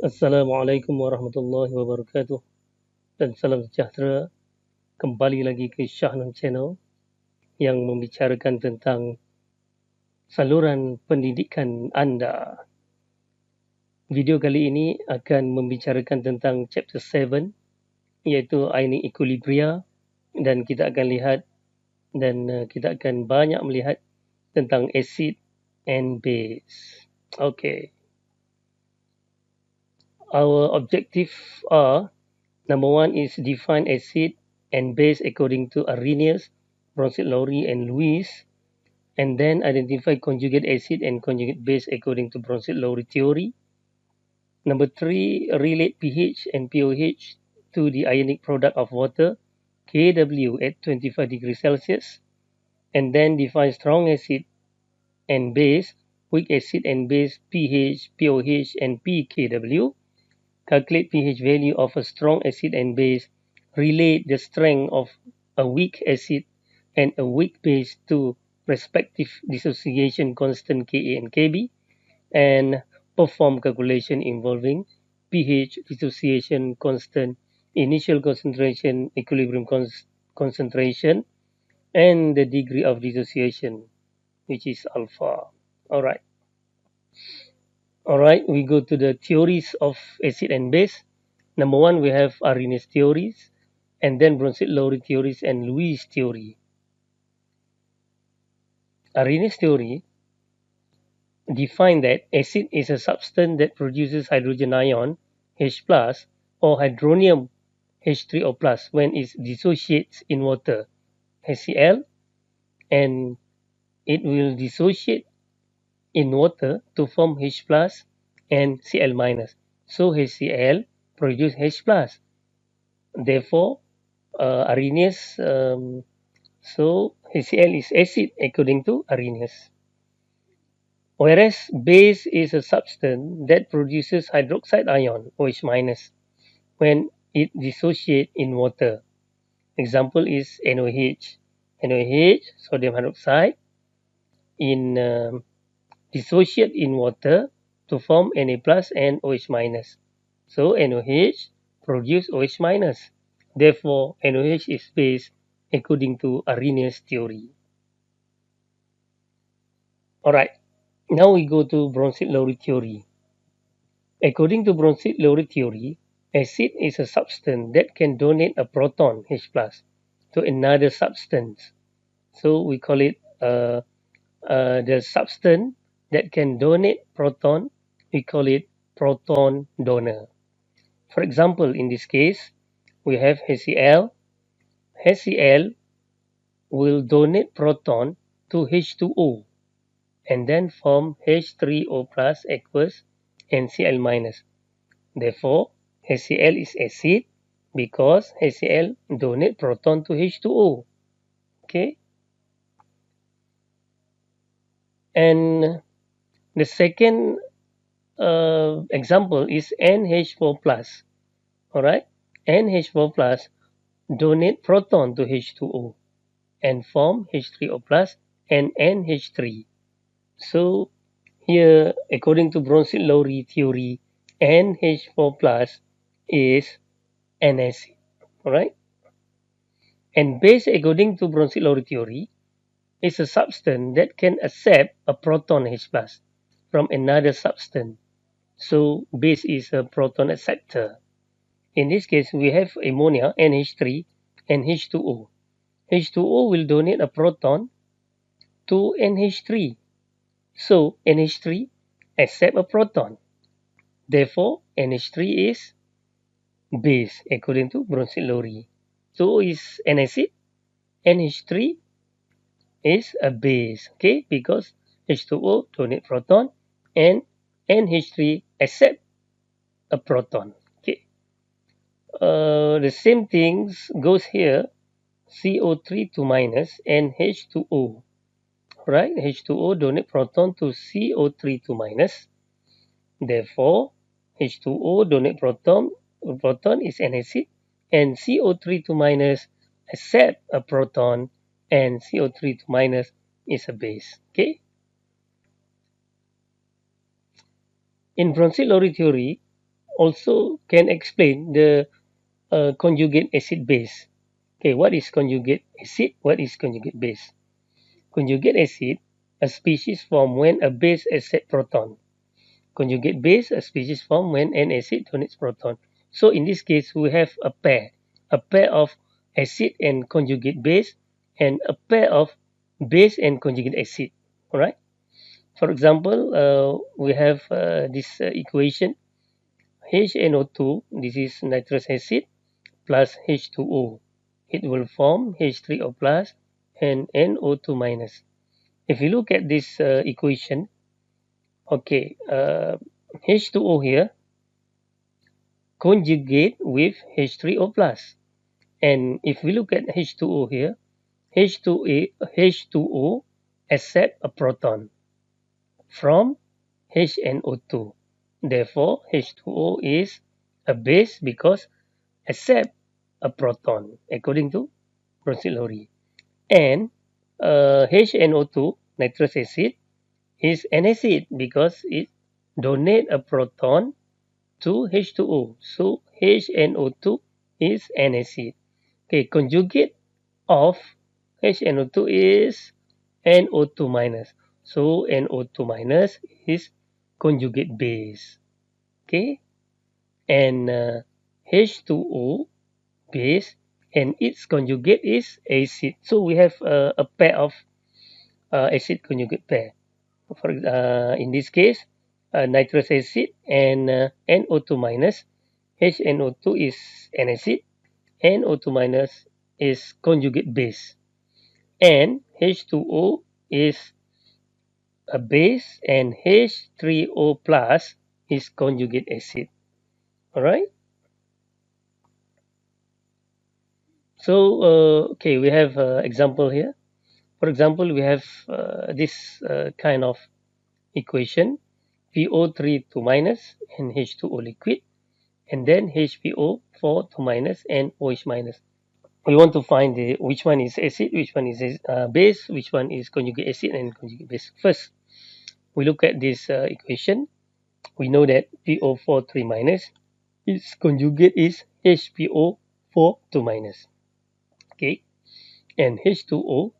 Assalamualaikum warahmatullahi wabarakatuh dan salam sejahtera. Kembali lagi ke Shahnan Channel yang membicarakan tentang saluran pendidikan anda. Video kali ini akan membicarakan tentang chapter 7 iaitu Ionic Equilibria dan kita akan lihat dan kita akan banyak melihat tentang acid and base. Okay. Our objective are: number one is define acid and base according to Arrhenius, Brønsted-Lowry, and Lewis, and then identify conjugate acid and conjugate base according to Brønsted-Lowry theory. Number three, relate pH and pOH to the ionic product of water, Kw at 25 degrees Celsius, and then define strong acid and base, weak acid and base, pH, pOH, and pKw. Calculate pH value of a strong acid and base, relate the strength of a weak acid and a weak base to respective dissociation constant Ka and Kb, and perform calculation involving pH, dissociation constant, initial concentration, equilibrium concentration, and the degree of dissociation, which is alpha. Alright. Alright, we go to the theories of acid and base. Number one, we have Arrhenius theories, and then Brønsted-Lowry theories and Lewis theory. Arrhenius theory define that acid is a substance that produces hydrogen ion H plus or hydronium H3O plus when it dissociates in water HCl, and it will dissociate in water to form H plus and Cl minus. So HCl produce H plus. Therefore, Arrhenius, so HCl is acid according to Arrhenius. Whereas base is a substance that produces hydroxide ion OH minus when it dissociates in water. Example is NOH. NOH, sodium hydroxide, in dissociate in water to form Na plus and OH minus. So NOH produce OH minus. Therefore, NOH is base according to Arrhenius theory. Alright, now we go to Brønsted-Lowry theory. According to Brønsted-Lowry theory, acid is a substance that can donate a proton H plus to another substance. So we call it the substance that can donate proton, we call it proton donor. For example, in this case, we have HCl. HCl will donate proton to H2O and then form H3O plus aqueous and Cl minus. Therefore, HCl is acid because HCl donate proton to H2O. Okay. And the second example is NH4 plus. Alright, NH4 plus donate proton to H2O and form H3O plus and NH3. So here, according to Brønsted-Lowry theory, NH4 plus is an acid. Alright, and base according to Brønsted-Lowry theory is a substance that can accept a proton H plus from another substance. So base is a proton acceptor. In this case, we have ammonia, NH3, and H2O. H2O will donate a proton to NH3. So NH3 accept a proton. Therefore, NH3 is base according to Brønsted-Lowry. So is an acid, NH3 is a base, okay, because H2O donate proton and NH3 accept a proton. Okay. The same things goes here, CO3 to minus and H2O. Right, H2O donate proton to CO3 to minus. Therefore, H2O donate proton is an acid, and CO3 to minus accept a proton, and CO3 to minus is a base. Okay. In Brønsted-Lowry theory, also can explain the conjugate acid base. Okay, what is conjugate acid? What is conjugate base? Conjugate acid, a species formed when a base accepts proton. Conjugate base, a species formed when an acid donates proton. So in this case, we have a pair of acid and conjugate base, and a pair of base and conjugate acid. All right. For example, we have this equation HNO2. This is nitrous acid plus H2O. It will form H3O plus and NO2 minus. If you look at this equation, okay, H2O here conjugate with H3O plus. And if we look at H2O here, H2O accept a proton from HNO2. Therefore, H2O is a base because accept a proton according to Brønsted-Lowry. And HNO2, nitrous acid, is an acid because it donate a proton to H2O. So HNO2 is an acid. Okay, conjugate of HNO2 is NO2 minus. So NO2 minus is conjugate base. Okay, and H2O base and its conjugate is acid. So we have a pair of acid conjugate pair. For in this case, nitrous acid and NO2 minus. HNO2 is an acid, NO2 minus is conjugate base, and H2O is a base, and H3O plus is conjugate acid. All right. So okay, we have example here. For example, we have this kind of equation: PO3 2 minus and H2O liquid, and then HPO4 2 minus and OH minus. We want to find which one is acid, which one is base, which one is conjugate acid and conjugate base. First, we look at this equation. We know that PO4 3 minus, its conjugate is HPO4 2 minus. Okay, and H2O,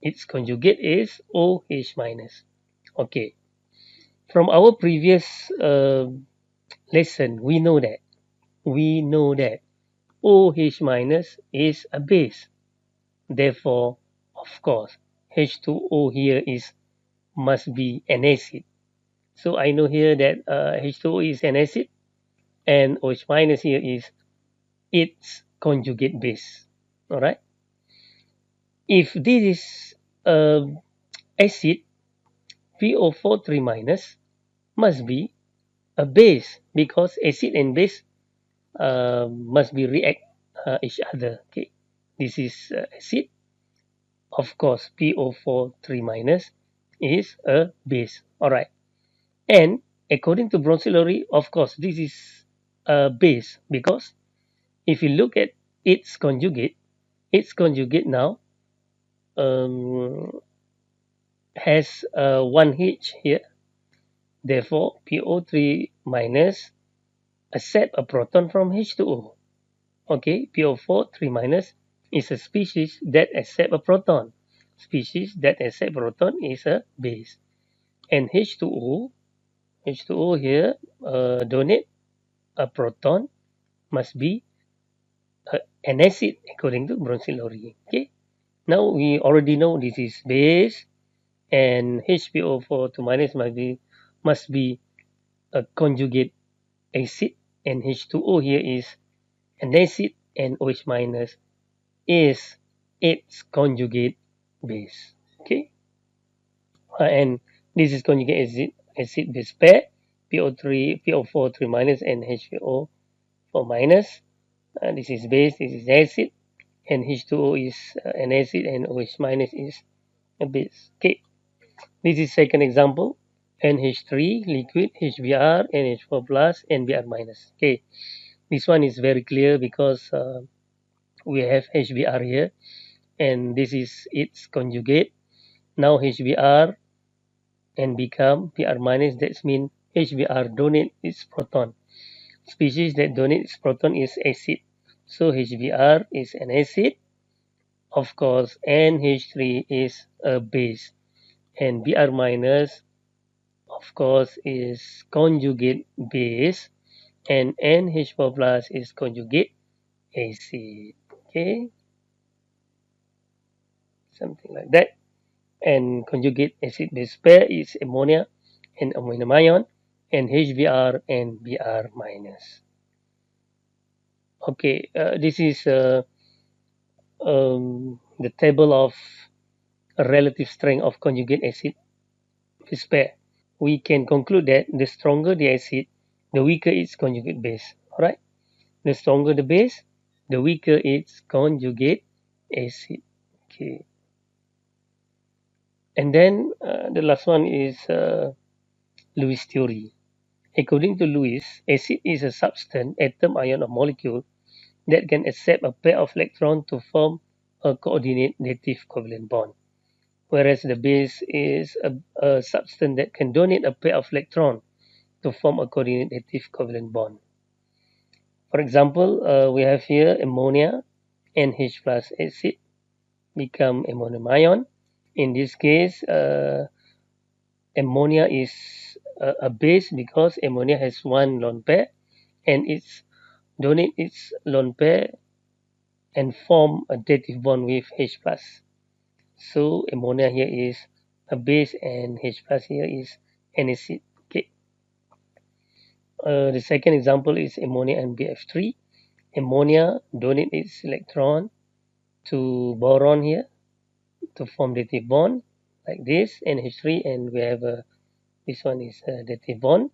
its conjugate is OH minus. Okay, from our previous lesson, we know that OH minus is a base. Therefore, of course, H2O here is must be an acid. So I know here that H2O is an acid, and OH minus here is its conjugate base. All right. If this is acid, PO4 3 minus must be a base because acid and base must be react each other. Okay, this is acid. Of course, PO4 3 minus is a base. All right, and according to Brønsted-Lowry, of course, this is a base because if you look at its conjugate now um, has one H here. Therefore, PO3 minus accept a proton from H2O. Okay, PO4 3 minus is a species that accept a proton. Species that accept proton is a base. And H2O here donate a proton must be an acid according to Brønsted-Lowry. Okay, now we already know this is base, and HPO4 2 minus must be a conjugate acid, and H2O here is an acid, and OH minus is its conjugate base. Okay, and this is conjugate acid base pair PO4 3 minus and HPO4 minus. This is base, this is acid, and H2O is an acid, and OH minus is a base. Okay, this is second example. NH3 liquid, HBr, NH4 plus, NBr minus. Okay, this one is very clear because we have HBr here, and this is its conjugate. Now HBr and become Br minus. That means HBr donate its proton. species that donate its proton is acid. So HBr is an acid. Of course, NH3 is a base. And Br minus, of course, is conjugate base. And NH4 plus is conjugate acid. Okay, something like that. And conjugate acid base pair is ammonia and ammonium ion, and HBr and Br minus. Okay, this is the table of relative strength of conjugate acid base pair. We can conclude that the stronger the acid, the weaker its conjugate base. Alright, the stronger the base, the weaker its conjugate acid. Okay, and then the last one is Lewis theory. According to Lewis, acid is a substance, atom, ion, or molecule that can accept a pair of electrons to form a coordinate dative covalent bond, whereas the base is a substance that can donate a pair of electrons to form a coordinate dative covalent bond. For example, we have here ammonia, NH plus acid become ammonium ion. In this case, ammonia is a base because ammonia has one lone pair and it's donate its lone pair and form a dative bond with H plus. So ammonia here is a base and H plus here is an acid. Okay. The second example is ammonia and BF3. Ammonia donate its electron to boron here to form dative bond like this NH3, and we have this one is a dative bond.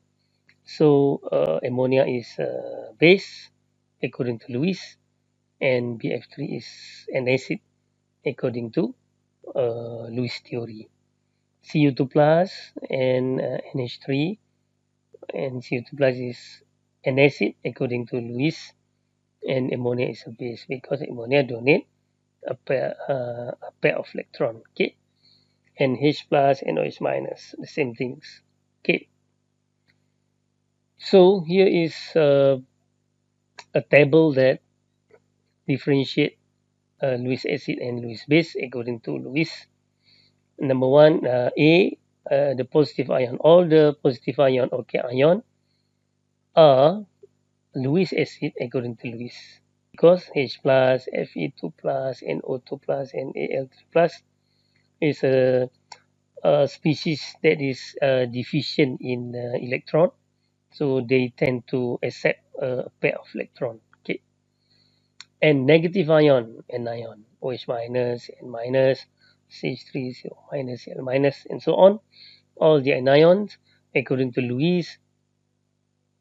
So ammonia is base according to Lewis, and BF3 is an acid according to Lewis theory. Cu2 plus and NH3, and Cu2 plus is an acid according to Lewis, and ammonia is a base because ammonia donate a pair of electron. Okay, and H plus and OH minus, the same things. Okay, so here is a table that differentiate Lewis acid and Lewis base according to Lewis. Number one, A, the positive ion. All the positive ion or K ion are Lewis acid according to Lewis, because H plus, Fe2 plus, NO2 plus, and Al3 plus is a species that is deficient in electron, so they tend to accept a pair of electron. Okay, and negative ion, anion, OH minus, N minus, CH3, CO minus, L minus, and so on. All the anions, according to Lewis,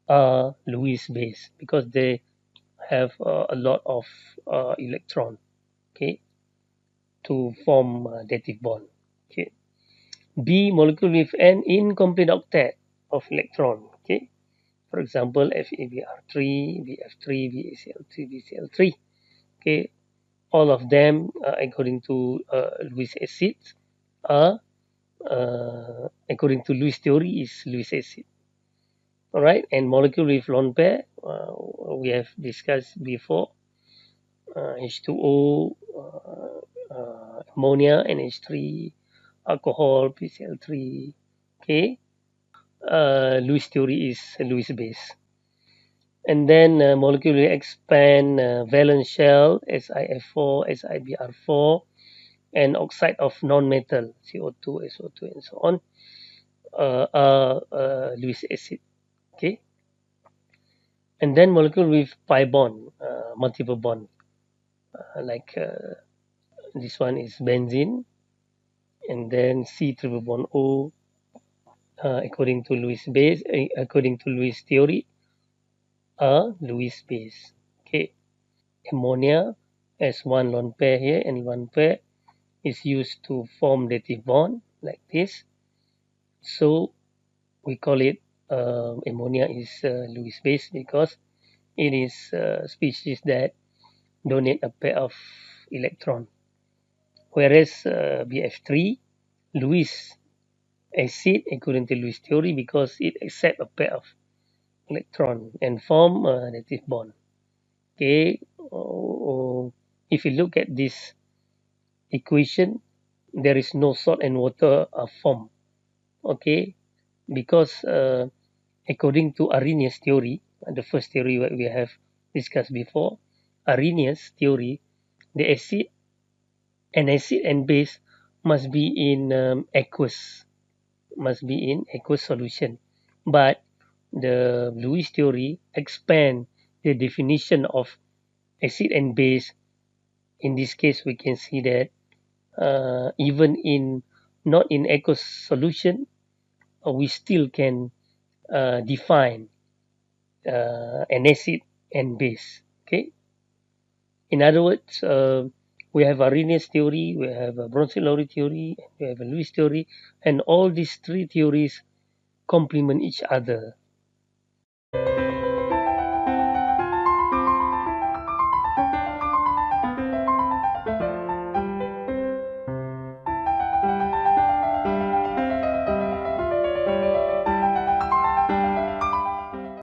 are Lewis base because they have a lot of electron, okay, to form a dative bond. Okay. B, molecule with an incomplete octet of electron. Okay. For example, FeBr3, Bf3, BaCl3, BCl3. Okay. All of them, according to Lewis acids, are according to Lewis theory is Lewis acid. All right, and molecule with lone pair, we have discussed before. H2O, ammonia, NH3, alcohol, PCl3. Okay, Lewis theory is Lewis base. And then molecule will expand valence shell, SiF4, SiBr4, and oxide of non-metal, CO2, SO2, and so on, are Lewis acid. Okay, and then molecule with pi bond, multiple bond, like this one is benzene, and then C triple bond O, according to Lewis base, according to Lewis theory, are Lewis base. Okay, ammonia has one lone pair here and one pair is used to form dative bond like this. So we call it ammonia is Lewis base because it is a species that donate a pair of electron, whereas BF3 Lewis acid according to Lewis theory because it accept a pair of electron and form a native bond. Okay, if you look at this equation, there is no salt and water form. Okay, because according to Arrhenius theory, the first theory that we have discussed before, Arrhenius theory, the acid and base must be in aqueous solution. But the Lewis theory expand the definition of acid and base. In this case, we can see that even in not in aqueous solution, we still can define an acid and base. Okay. In other words, we have Arrhenius theory, we have a Brønsted-Lowry theory, we have a Lewis theory, and all these three theories complement each other.